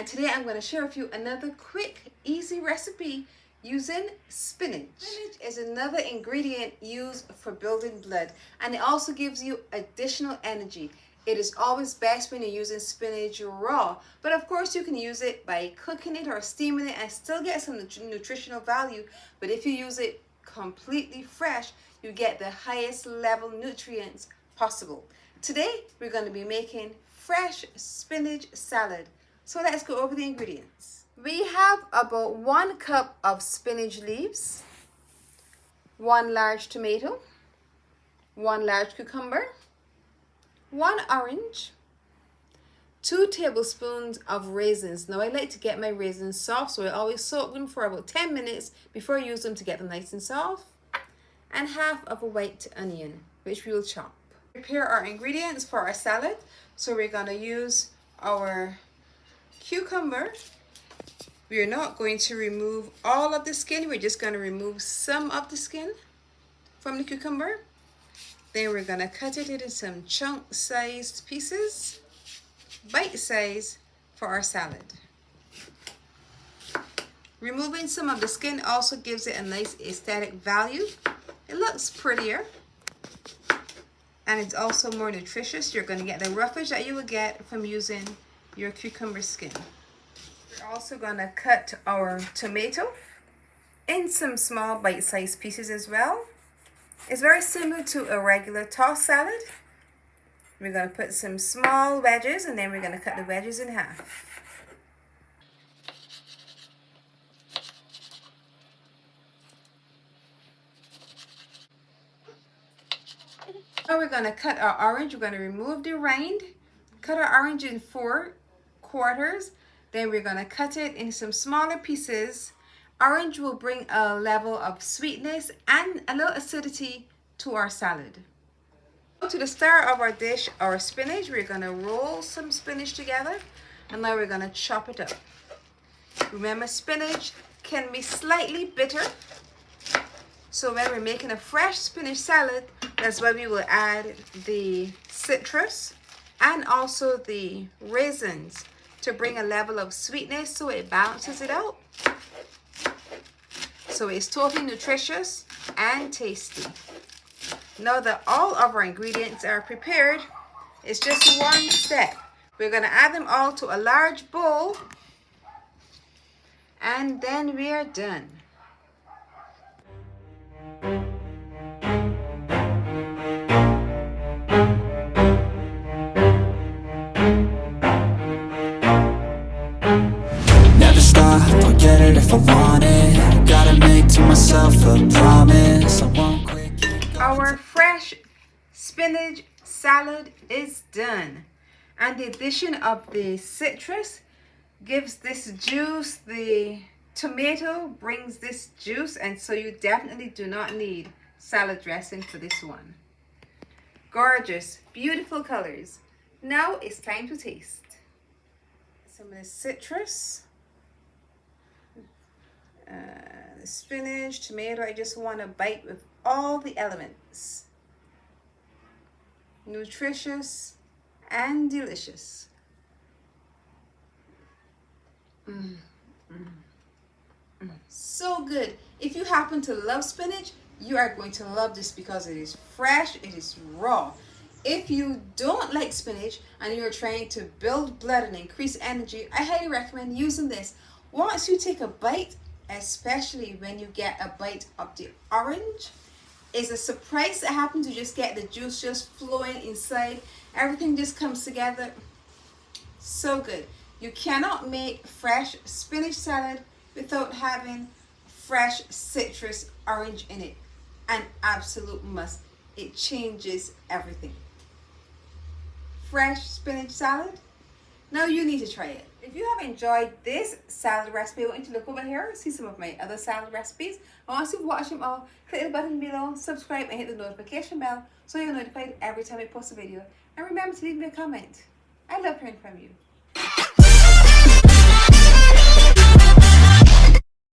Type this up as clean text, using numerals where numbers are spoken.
today I'm going to share with you another quick, easy recipe using spinach. Spinach is another ingredient used for building blood, and it also gives you additional energy. It is always best when you're using spinach raw, but of course you can use it by cooking it or steaming it and still get some nutritional value. But if you use it completely fresh, you get the highest level nutrients possible. Today we're going to be making fresh spinach salad. So let's go over the ingredients. We have about 1 cup of spinach leaves, 1 large tomato, 1 large cucumber, 1 orange, 2 tablespoons of raisins. Now I like to get my raisins soft, so I always soak them for about 10 minutes before I use them to get them nice and soft, and half of a white onion, which we will chop. Prepare our ingredients for our salad. So we're going to use our cucumber. We are not going to remove all of the skin. We're just going to remove some of the skin from the cucumber. Then we're going to cut it into some chunk-sized pieces, bite-size, for our salad. Removing some of the skin also gives it a nice aesthetic value. It looks prettier, and it's also more nutritious. You're going to get the roughage that you would get from using your cucumber skin. We're also going to cut our tomato in some small bite-sized pieces as well. It's very similar to a regular tossed salad. We're going to put some small wedges, and then we're going to cut the wedges in half. Now we're going to cut our orange. We're going to remove the rind, cut our orange in 4 quarters. Then we're going to cut it in some smaller pieces. Orange will bring a level of sweetness and a little acidity to our salad. To the start of our dish, our spinach, we're going to roll some spinach together, and now we're going to chop it up. Remember, spinach can be slightly bitter, so when we're making a fresh spinach salad, that's why we will add the citrus and also the raisins to bring a level of sweetness, so it balances it out. So it's totally nutritious and tasty. Now that all of our ingredients are prepared, it's just one step. We're going to add them all to a large bowl, and then we are done. Never stop, I'll get it if I want it. Gotta make to myself a promise. I won't quit. Our fresh spinach salad is done, and the addition of the citrus gives this juice. The tomato brings this juice, and so you definitely do not need salad dressing for this one. Gorgeous, beautiful colors. Now it's time to taste. Some of the citrus, the spinach, tomato. I just want to bite with all the elements. Nutritious and delicious. So good. If you happen to love spinach, you are going to love this because it is fresh, it is raw. If you don't like spinach and you're trying to build blood and increase energy, I highly recommend using this. Once you take a bite, especially when you get a bite of the orange, it's a surprise that happens. You just get the juice just flowing inside. Everything just comes together. So good. You cannot make fresh spinach salad without having fresh citrus orange in it. An absolute must. It changes everything. Fresh spinach salad. Now you need to try it. If you have enjoyed this salad recipe, I want you to look over here, see some of my other salad recipes. I want you to watch them all. Click the button below, subscribe, and hit the notification bell so you're notified every time I post a video. And remember to leave me a comment. I love hearing from you.